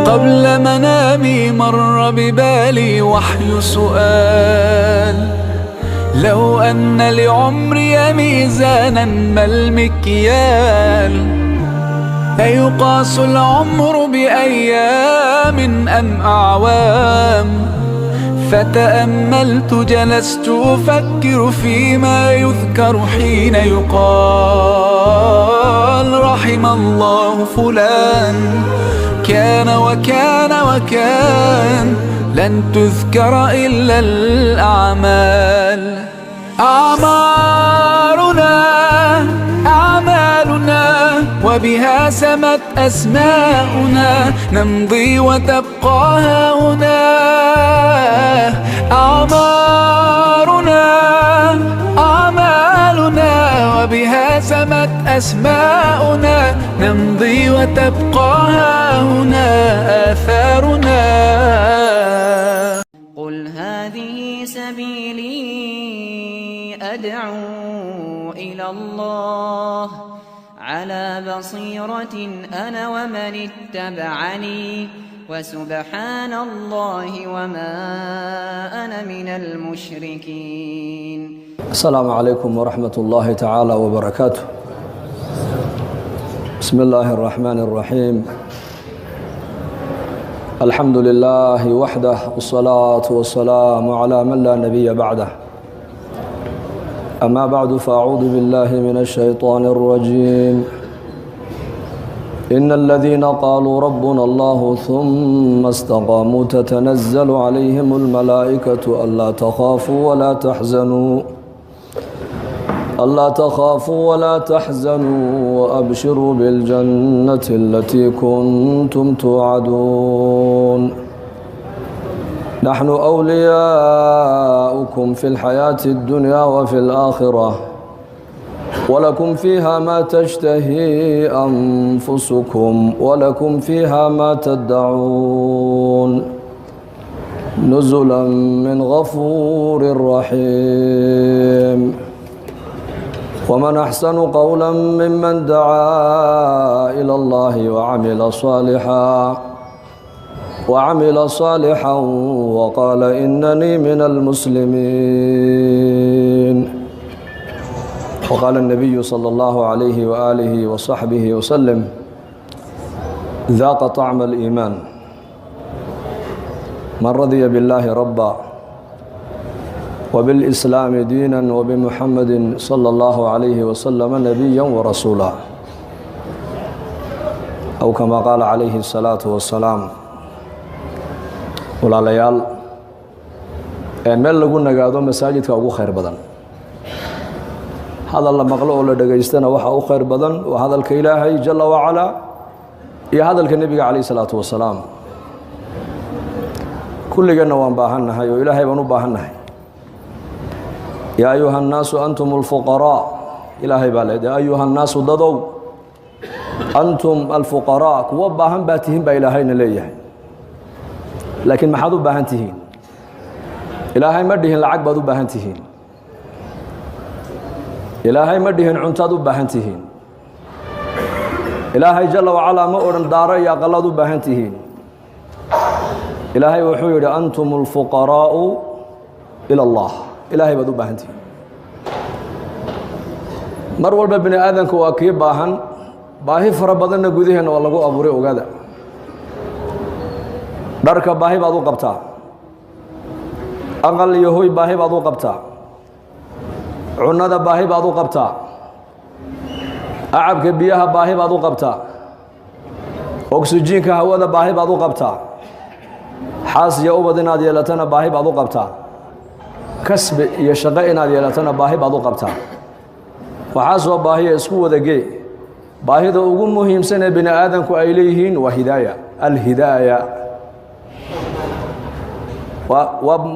قبل منامي مر ببالي وحي سؤال: لو أن لعمري ميزانا ما المكيال؟ أيقاس العمر بأيام أم أعوام؟ فتأملت جلست أفكر فيما يذكر حين يقال: رحم الله فلان كان وكان وكان. لن تذكر إلا الأعمال. أعمالنا وبها سمت أسماؤنا، نمضي وتبقى هاهنا. أعمالنا وبها سمت أسماؤنا، نمضي وتبقى هاهنا آثارنا. قل هذه سبيلي أدعو إلى الله على بصيرة أنا ومن اتبعني، وسبحان الله وما أنا من المشركين. السلام عليكم ورحمة الله تعالى وبركاته. بسم الله الرحمن الرحيم. الحمد لله وحده، والصلاة والسلام على من لا نبي بعده. أما بعد، فأعوذ بالله من الشيطان الرجيم. إن الذين قالوا ربنا الله ثم استقاموا تتنزل عليهم الملائكة ألا تخافوا ولا تحزنوا وأبشروا بالجنة التي كنتم توعدون. نحن أولياؤكم في الحياة الدنيا وفي الآخرة، ولكم فيها ما تشتهي أنفسكم ولكم فيها ما تدعون، نزلا من غفور رحيم. ومن أحسن قولا ممن دعا إلى الله وعمل صالحا وقال إنني من المسلمين. وقال النبي صلى الله عليه وآله وصحبه وسلم: ذاق طعم الإيمان من رضي بالله ربا وبالإسلام دينا وبمحمد صلى الله عليه وسلم نبيا ورسولا، أو كما قال عليه الصلاة والسلام. walaalayaal, meel lagu nagaado masaajidka ugu khayr badan. hadal la maqlo oo la dhageystana waxa u khayr badan waa hadalka Ilaahay jalla wa ala iyo hadalka nabiga calayhi salaatu wasalaam. kulligana waan baahannahay oo Ilaahay baan u baahannahay. yaa ayuha nnaasu antumul fuqaraa, Ilaahay baa leeyahay yaa ayuha nnaasu dadow antum alfuqaraa, kuwa baahan baa tihiin baa Ilaahayna leeyahay. laakiin maxaad u baahan tihiin? Ilaahay ma dhihin lacag baad u baahan tihiin. Ilaahay ma dhihin cuntaad u baahan tihiin. Ilaahay jalla wa ala ma oran daaro iyo aqalaad u baahan tihiin. Ilaahay wuxuu yidhi antumul fuqaraa'u ila Allah. Ilaahay baad u baahan tihiin. mar walba bini aadanku waa kii baahan, baahi fara badanna gudaheena waa lagu abuuray ogaada. dharka baahi baad u qabtaa, aqal iyo hoy baahi baad u qabtaa, cunada baahi baad u qabtaa, acabka biyaha baahi baad u qabtaa, oksijiinka hawada baahi baad u qabtaa, xaas iyo ubad inaad yeelatana baahi baad u qabtaa, kasbi iyo shaqo inaad yeelatana baahi baad u qabtaa. waxaasoo baahiya isku wadagee. baahida ugu muhiimsan ee bini aadanku ay leeyihiin waa hidaaya, alhidaaya.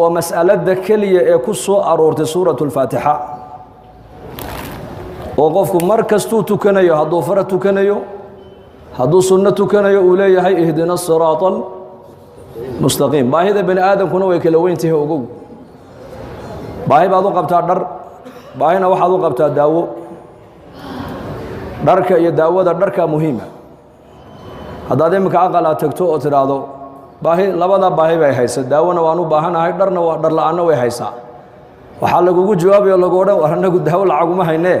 ومسألة كلية يكسو أرورت سورة الفاتحة. وقفكم مركز تكنيو، هدو فرة تكنيو، هدو سنة تكنيو، أولي هاي اهدنا الصراط المستقيم. باهي ذا بني آدم كنو يكلوين تيه وقو. باهي بعضو قبتا در، باهينا وحدو قبتا داو، dharka iyo daawada dharka muhiima haddaad iminka aqal aad tagto oo tidhaahdo baahi labada baahi bay haysa daawona waan u baahanahay dharna waa dhar la'aanna way haysaa waxaa lagugu jawaabayo lagu odhan war annagu daawo lacaguma haynee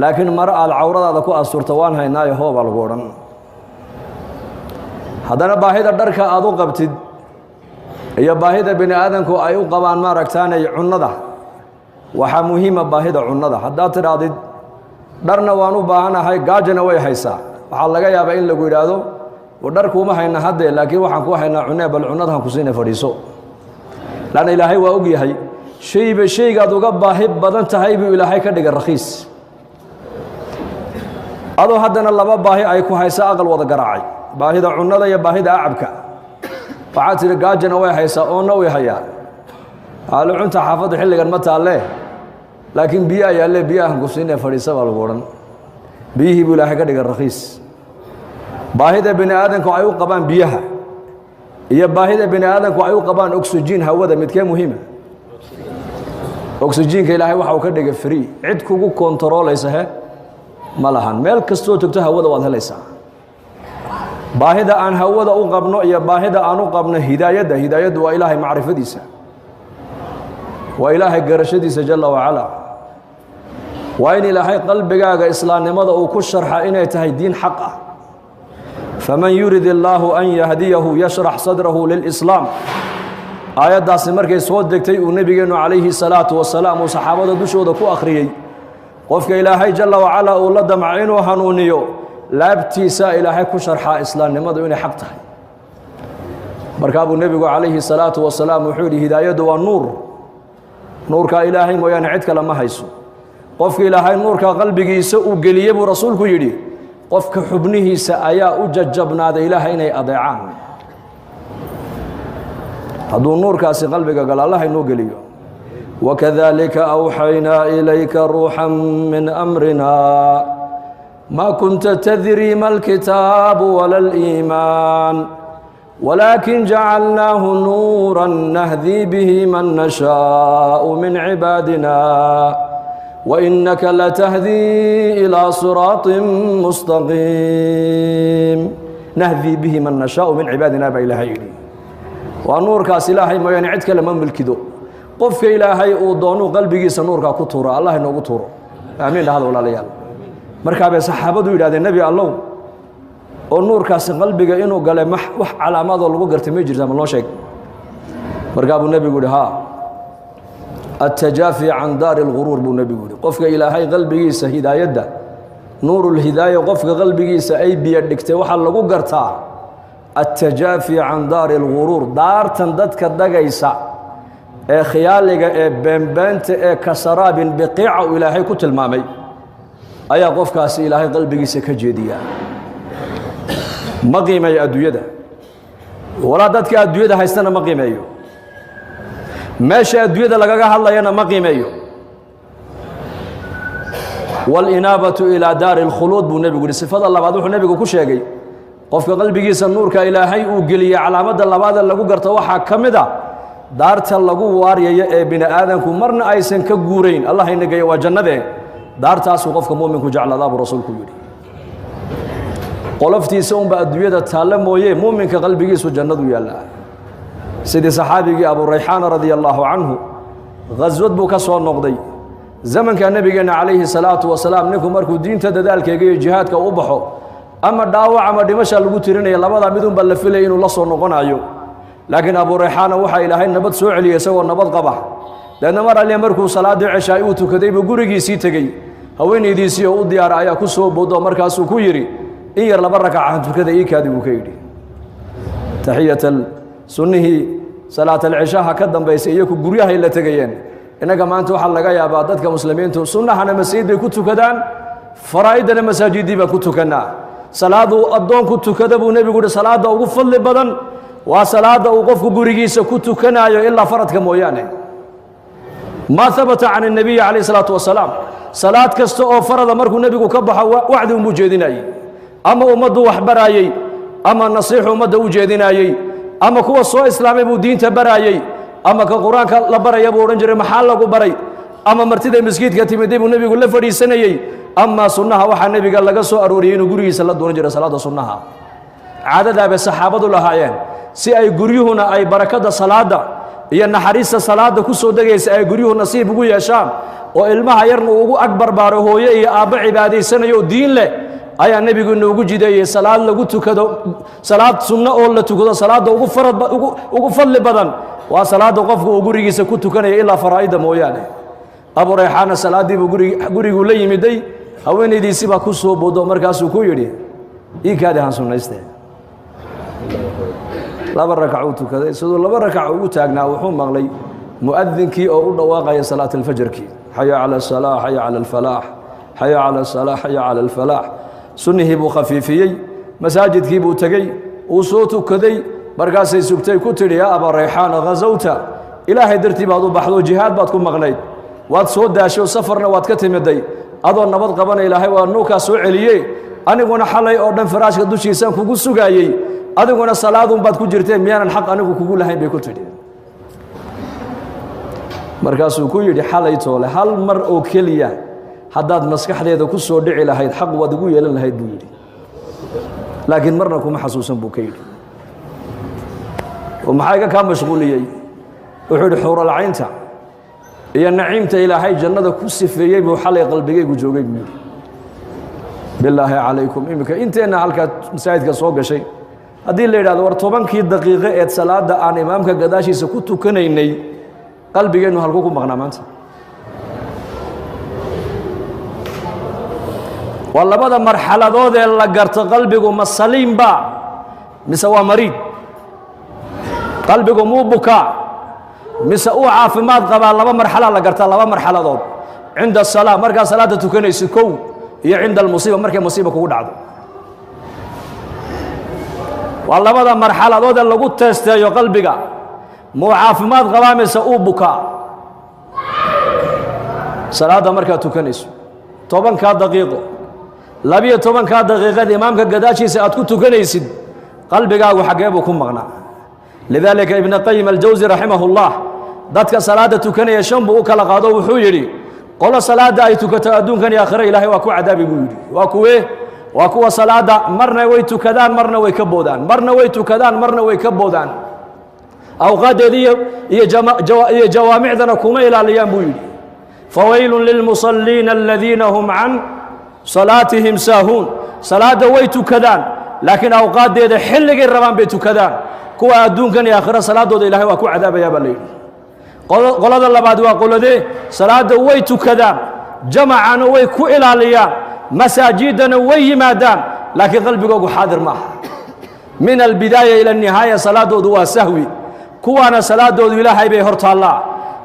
laakiin mare aad cawradaada ku asturta waan haynaayo hoobaa lagu odhan haddana baahida dharka aad u qabtid iyo baahida bini aadanku ay u qabaan maaragtaanay cunnada waxaa muhiima baahida cunnada haddaad tidhaahdid dharna waan u baahanahay gaajana way haysaa waxaa laga yaabaa in lagu yidhaahdo dharkuuma hayna haddee laakiin waxaan ku haynaa cunee bal cunnadahan ku siina fadhiiso laanna ilaahay waa og yahay shayba shaygaad uga baahi badan tahay buu ilaahay ka dhigay rakhiis adoo haddana laba baahi ay ku haysa aqal wada garaacay baahida cunnada iyo baahida acabka waxaad tidhi gaajana way haysaa oonna way hayaa aalo cunta xaafadda xilligan ma taalle laakiin biyo ayaalle biyahan ku siina fadhiisa baa lagu odhan biyihii buu ilaahay ka dhigay rakhiis baahida bini aadanku ay u qabaan biyaha iyo baahida bini aadanku ay u qabaan oxygen hawada midkee muhiima oxygenka ilaahay waxa uu ka dhigay free cid kugu kontaroolaysa ma lahan meel kastoo tagto hawada waad helaysaa baahida aan hawada u qabno iyo baahida aan u qabno hidaayaddu waa ilaahay macrifadiisa waa ilaahay garashadiisa jalla wacala waa in ilaahay qalbigaaga islaamnimada uu ku sharxa inay tahay diin xaq ah faman yurid illaahu an yahdiyahu yashrax sadrahu lilislaam aayaddaasi markay soo degtay uu nebigeennu calayhi salaatu wasalaam uu saxaabada dushooda ku akhriyey qofka ilaahay jalla wacala uu la damca inuu hanuuniyo laabtiisa ilaahay ku sharxaa islaamnimadu inay xaq tahay markaa buu nebigu calayhi salaatu wasalaam wuxuu yidhi hidaayaddu waa nuur nuurkaa ilaahay mooyaane cid kale ma hayso qofka ilaahay nuurka qalbigiisa uu geliyey buu rasuulku yidhi qofka xubnihiisa ayaa u jajabnaaday ilaahay inay adeecaan hadduu nuurkaasi qalbiga galo allah inuu geliyo wakadalika awxaynaa ilayka ruuxan min amrina ma kunta tadri ma alkitaabu wala aliimaan ولكن جعلناه نورا نهدي به من نشاء من عبادنا وإنك لتهدي إلى صراط مستقيم نهدي به من نشاء من عبادنا بإلهي ونور كاس إلهي ما ينعدك لمن بالكدو قفك إلهي ودونو قلبي سنورك كتورا الله إنه كتورا آمين هذا ولا ليال مركب صحابته إلى النبي الله oo nuurkaasi qalbiga inuu galay wax calaamado lagu gartay ma jirtaa ma loo sheeg markaa buu nebigu yidhi haa التجافي عن دار الغرور buu nebigu yidhi qofka ilaahay qalbigiisa hidaayadda nuurulhidaaya qofka qalbigiisa ay biyo dhigtay waxaa lagu gartaa التجافي عن دار الغرور daartan dadka dagaysa ee khiyaaliga ee beenbeenta ee kasaraabin biqiica uu ilaahay ku tilmaamay ayaa qofkaasi ilaahay qalbigiisa ka jeediyaa ma qiimeeyo adduunyada walaa dadka adduunyada haystana ma qiimeeyo meesha adduunyada lagaga hadlayana ma qiimeeyo walinaabatu ilaa daari alkhuluud buu nebigu yidhi sifada labaad wuxuu nebigu ku sheegay qofka qalbigiisa nuurka ilaahay uu geliyey calaamadda labaada lagu garto waxaa ka mid a daarta lagu waaryayo ee bini aadanku marna aysan ka guurayn allah ina geeyo waa jannadee daartaasuu qofka mu'minku jecladaa buu rasuulku yidhi qoloftiisa unba adduunyada taalla mooye muuminka qalbigiisu jannadu yaallaa sidii saxaabigii abu rayxaana radia allaahu canhu ghaswad buu ka soo noqday zamanka nebigeenna calayhi salaatu wasalaam ninku markuu diinta dadaalkeega iyo jihaadka u baxo ama dhaawac ama dhimasha lagu tirinaya labadaa mid unba la filaya inuu la soo noqonayo laakiin abu rayxaana waxaa ilaahay nabad soo celiyey isagoo nabad qaba deedna mar alle markuu salaaddii ceshaay uu tukaday buu gurigiisii tegey haweenaydiisii oo u diyaara ayaa ku soo bowdo markaasuu ku yidhi in yar laba rakacan tukada ii kaadi buu ka yidhi taxiyatan sunnihii salaatalcishaha ka dambaysay iyaku guryahay la tegayeen innaga maanta waxaa laga yaabaa dadka muslimiintu sunnahana masjid bay ku tukadaan faraa'idana masaajidii baan ku tukannaa salaaduu addoonku tukada buu nebigu yidhi salaadda ugu fadli badan waa salaadda uu qofku gurigiisa ku tukanaayo ilaa faradka mooyaane maa habata can الnabiyi calayh الsalaatu wasalaam salaad kasta oo farada markuu nebigu ka baxo wacdi unbuu jeedinayey ama ummaddu wax baraayey ama nasiixu ummadda u jeedinaayey ama kuwa soo islaamay buu diinta baraayey ama ka qur-aanka la baraya buu odhan jiray maxaa lagu baray ama martiday masjidka timiday buu nebigu la fadhiisanayey أما سنها وحا النبي قال لك سو أروريين وقريه صلى الله عليه وسلم صلاة سنها عدد بصحابة لهايين si ay guryuhuna ay barakada salaada iyo naxariista salaada ku soo dagaysa ay guryuhu nasiib ugu yeeshaan oo ilmaha yarna ugu akbar baaro hooyo iyo aaba cibaadaysanayo diin leh ayaa nabigu inoogu jideeyay salaad lagu tukado salaad sunna oo la tukado salaada ugu fadli badan waa salaada qofku uu gurigiisa ku tukanayo ilaa faraa'ida mooyaane Abu Rayhana salaadii buu gurigu la yimiday haweenaydiisi baa ku soo boodo markaasuu ku yiri ii kaadahan sunnaystay laba rakac tukaday sidoo laba rakac ugu taagnaa wuxuu maqlay muadinkii oo u dhawaaqay salaatul fajrki hayya ala salah hayya ala falah hayya ala salah hayya ala falah sunnihi buu khafiifiyay masaajidkii buu tagay uu soo tukaday markaasay sugtay ku tiri ya Abu Rayhan ghazawta ilaahay dartii baad u baxdo jihaad baad ku maqnayd waad soo daashay safarna waad ka timiday adoo nabad qaban ilaahay waa nuuka soo celiyay aniguna xalay oo dhan faraashka dushiisa kugu sugayay adiguna salaadun baad ku jirteen miyaanan xaq anigu kugu lahayn bay ku tiri markaasuu ku yidhi xalay toole hal mar oo keliya haddaad maskaxdeeda ku soo dhici lahayd xaq waad ugu yeelan lahayd buu yidhi laakiin marna kuma xasuusan buu ka yidhi oo maxaa iga kaa mashquuliyey wuxuu yidhi xuuralcaynta iyo naciimta ilaahay jannada ku sifeeyey buu xalay qalbigaygu joogay buu yidhi bilaahi calaykum imika inteenna halkaa masaajidka soo gashay haddii la yidhahdo war 10kii daqiiqo ee salaada aan imaamka gadaashiisa ku tukanaynay qalbigeenu halku ku maqnaa maanta waa labada marxaladood ee la garto qalbigu ma saliim ba mise waa mariid qalbigu muu bukaa mise uu caafimaad qabaa laba marxalad la gartaa laba marxaladood cinda salaa markaa salaada tukanaysid kow iyo cinda almusiiba markay musiiba kugu dhacdo waa labada marxaladood ee lagu teesteeyo qalbiga muu caafimaad qabaa mise uu bukaa salaada markaa tukanayso 10 daqiiqo 12 daqiiqad imaamka gadaashiisa aad ku tukanaysid qalbigaagu xagee buu ku maqnaa lidaalika ibn qayyim al-jawzi rahimahullah dadka salaada tukanaya shan buu kala qaado wuxuu yiri qolo salaada ay tukato adduunkan iyo aakhira ilaahay waa ku cadaabi buu yiri waa kuwa salaada marna way tukadaan marna way ka boodaan marna way tukadaan marna way ka boodaan awqaadeedii iyo jawaamicdana kuma ilaaliyaan buu yiri fawaylun lilmusalliin alladhiina hum an salaatihim saahun salaada way tukadaan laakiin awqaadeeda xilligii rabaan bay tukadaan kuwa adduunkan iyo aakhira salaadooda ilaahay waa ku cadaabaya baa leeyahay qolada labaad waa qoladee salaada way tukadaan jamacana way ku ilaaliyaan masaajidana way yimaadaan laakiin qalbigoogu xaadir ma aha min albidaaya ila nihaaya salaadoodu waa sahwi kuwaana salaadoodu ilaahay bay hortaallaa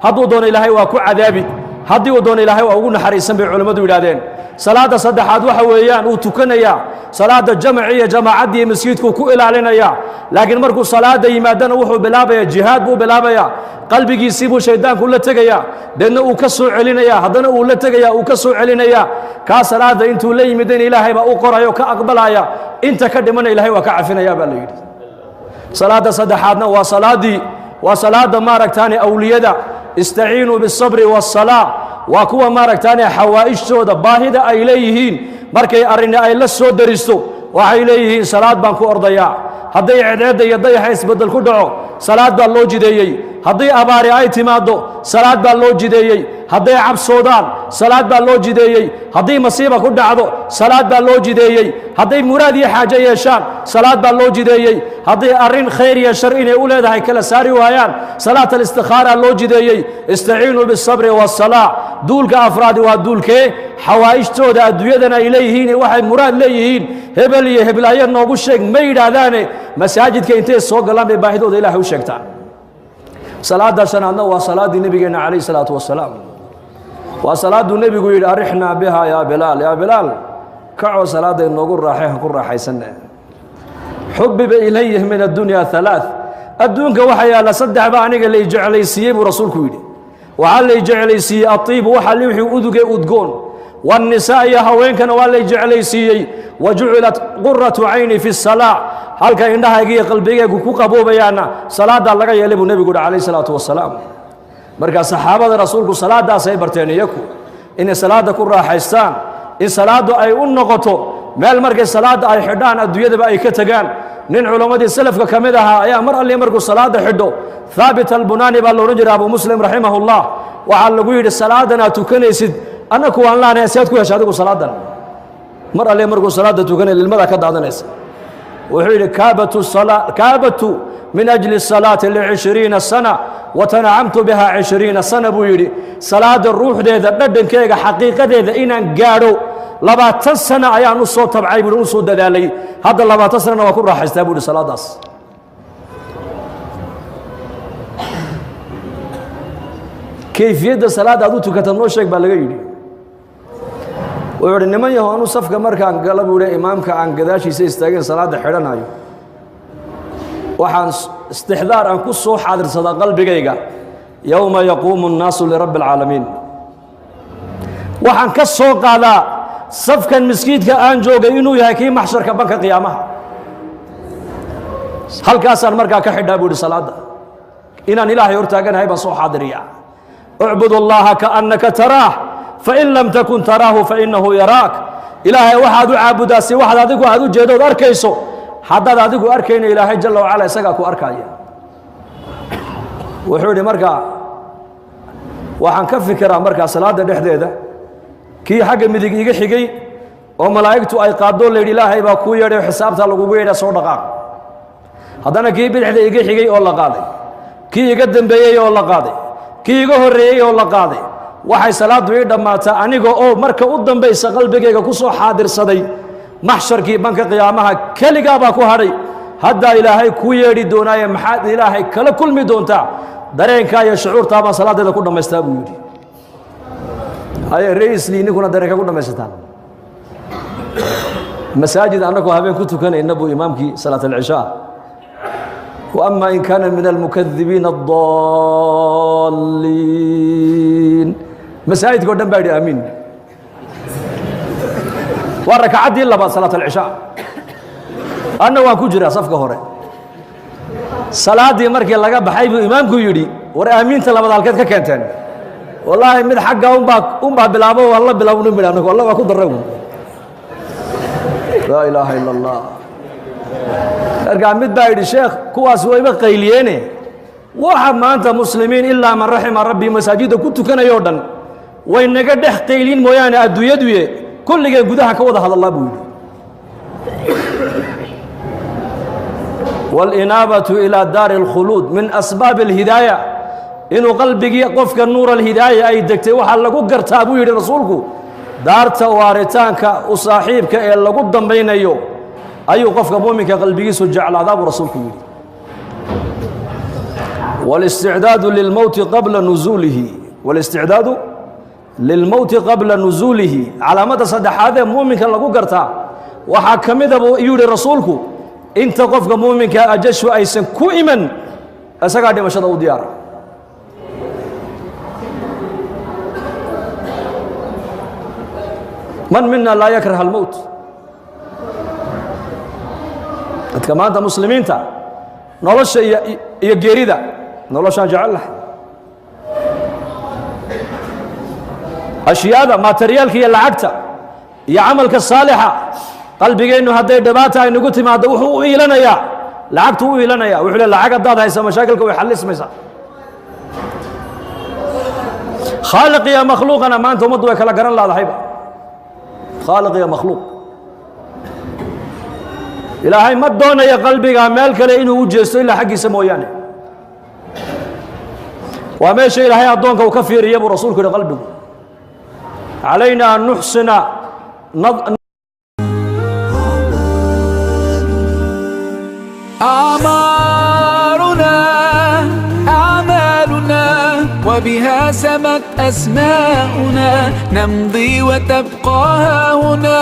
hadduu doono ilaahay waa ku cadaabi haddii uu doono ilaahay waa ugu naxariisan bay culimmadu yidhaahdeen salaada saddexaad waxa weeyaan uu tukanayaa salaada jamci iyo jamaacadii masjidku ku ilaalinaya laakiin markuu salaada yimaadana wuxuu bilaabaya jihaad buu bilaabaya qalbigiisii buu shaydaanku la tegaya deedna uu ka soo celinaya haddana uu la tegaya uu ka soo celinaya ka salaada intuu la yimideen ilaahay baa u qorayo ka aqbalaya inta ka dhimana ilaahay waa ka cafinaya baa la yidhi salaada saddexaadna waa salaada maaragtaane awliyada istaciinuu bisabri wasalaa waa kuwa maaragtaane xawaa'ijtooda baahida ay leeyihiin markay arrin ay la soo daristo waxay leeyihiin salaad baan ku ordayaa hadday ceedeeda iyo dayaxa isbedel ku dhaco salaad baa loo jideeyey hadday abaari ay timaado salaad baa loo jideeyey hadday cabsoodaan salaad baa loo jideeyey hadday masiiba ku dhacdo salaad baa loo jideeyey hadday muraad iyo xaajo yeeshaan salaad baa loo jideeyey hadday arrin khayr iyo shar inay u leedahay kala saari waayaan salaat al-istikhaara loo jideeyey istaciinuu bisabri wassalaa duulka afraadi waa duulkee xawaa'ijtooda adduunyadana ay leeyihiin waxay muraad leeyihiin hebel iyo heblaayo noogu sheeg ma yidhaahdaane masaajidka intay soo galaan bay baahidooda ilaahay u sheegtaan salaada shanaadna waa salaadii nabigeena calayhi salaatu wasalaam waa salaadu nabigu yidhi arixnaa biha yaa bilaal kacoo salaada inoogu raaxay ku raaxaysanne xubbiba ilayhi min addunya halaath adduunka waxa yaala saddex ba aniga la jeclaysiiyey buu rasuulku yidhi waxaa la jeclaysiiyey atiib waxa wixii uduge udgoon والنساء يا هوينكنا ولا جعليسيي وجعلت قرة عيني في الصلاة هل كان عندها يجي قلبي يجوك أبو بيانا صلاة الله يلي النبي قول عليه الصلاة والسلام مركز صحابة رسولك صلاة دا سيبرتين يكو إن صلاة كرة حيستان in salaadu ay u noqoto meel markay salaada ay xidhaan adduunyadaba ay ka tagaan nin culimmadii salafka ka mid ahaa ayaa mar alle markuu salaada xidho thaabit albunaani baa la odhan jiray abu muslim raximahullah waxaa lagu yidhi salaadan aad tukanaysid annaku waan laanahay si aad ku hesha adigu salaadan mar alle markuu salaada tukanay lilmada ka daadanaysa wuxuu yidhi kaabatu min ajli salaati licishriina sana watanacamtu biha 20 sana buu yidhi salaada ruuxdeeda dhadhankeega xaqiiqadeeda inaan gaadho 20 sana ayaan u soo tabcay buu u soo dadaalay hadda 20 sanana waa ku raaxaystaa buu salaadaas kayfiyada salaada aad u tukato noo sheeg baa laga yidhi wuxuu yidhi niman yahow anu safka markaan gala buu yidhi imaamka aan gadaashiisa istaagin salaada xidhanayo waxaan istixdaar aan ku soo xaadirsadaa qalbigayga yowma yaquumu nnaasu lirabbi alcaalamiin waxaan ka soo qaadaa safkan miskiidka aan joogay inuu yahay kii maxsharka banka qiyaamaha halkaasaan markaa ka xidhaa buu yidhi salaada inaan ilaahay hortaaganahay baan soo xaadiriyaa ucbud allaha kaannaka taraah fain lam takun taraahu fainahu yaraak ilaahay waxaad u caabudaa si waxaad adigu aad u jeedood arkayso haddaad adigu arkayna ilaahay jalla wacala isagaa ku arkaya wuxuu yidhi markaa waxaan ka fikiraa markaa salaada dhexdeeda kii xagga midig iga xigay oo malaa'igtu ay qaadoo layidhi ilaahay baa kuu yeedhay xisaabtaa lagugu yeedha soo dhaqaaq haddana kii bidixda iga xigay oo la qaaday kii iga dambeeyey oo la qaaday kii iga horreeyey oo la qaaday waxay salaadu ii dhammaataa aniga oo marka u dambaysa qalbigayga ku soo xaadirsaday maxsharkii banka qiyaamaha keligaa baa ku hadhay haddaa ilaahay kuu yeedhi doonaaye maxaad ilaahay kala kulmi doontaa dareenkaa iyo shucuurtaa baan salaadeeda ku dhammaystaa buu yidhi haye ra'iislii ninkuna dareenka ku dhammaysataan masaajid annagoo habeen ku tukanayna buu imaamkii salaat alcishaa وأما إن كان من المكذبين الضالين مساجد قدام بعد آمين وركعت إلا بعد صلاة العشاء أنا وأكو جرى صفقة هوري صلاة دي مركي لقى بحيب إمامكو يدي ورا آمين تلا بدل كذا كنتن والله من حقه أم بلابو والله بلابو نبلانك والله وأكو درهم لا إله إلا الله أرجع مد بعد الشيخ كواس ويبقى قيلينه واحد ما أنت مسلمين إلا من رحم ربي مساجد كنت كان يوردن وإن قد قيلين مويان أدو يدوي كل جن جودها كوضح هذا الله بقول والإنابة إلى دار الخلود من أسباب الهداية إنه قلبك يقف كالنور الهداية أي دكتي وحلقوا قرتابو يدي رسولك دار توارتانك وصاحبك إلا قدام بين يوم أي قفك مؤمنك قلبي سجع عذاب رسولك والاستعداد للموت قبل نزوله والاستعداد للموت قبل نزوله على مدى صدح هذا مؤمنك لقو قرتا وحكم ذا يوري رسولك انت قفك مؤمنك أجش أيسن كوئما أسقع دي مشهد ديار من منا لا يكره الموت كما أنت مسلمين تا نولش يجريدا نولش جعله أشياء ماتريال كي العقتة يا عملك الصالحة قلبي إنه هذا دباتها إنه قلت ما دوحوا إلنا يا لعقته إلنا يا وحول العقد هذا يسمى مشاكلك ويحل اسمه خالق يا مخلوق أنا ما أنتم مضوا كلا قرن الله هيبة خالق يا مخلوق إلهي ما دونا يا قلبي عمال كلا إنه وجهه إلا حق سمويانه وما شيء إلهي أدونك وكفير يا أبو رسولك لقلبه علينا أن نحسن أعمالنا وبها سمت أسماؤنا نمضي وتبقى هنا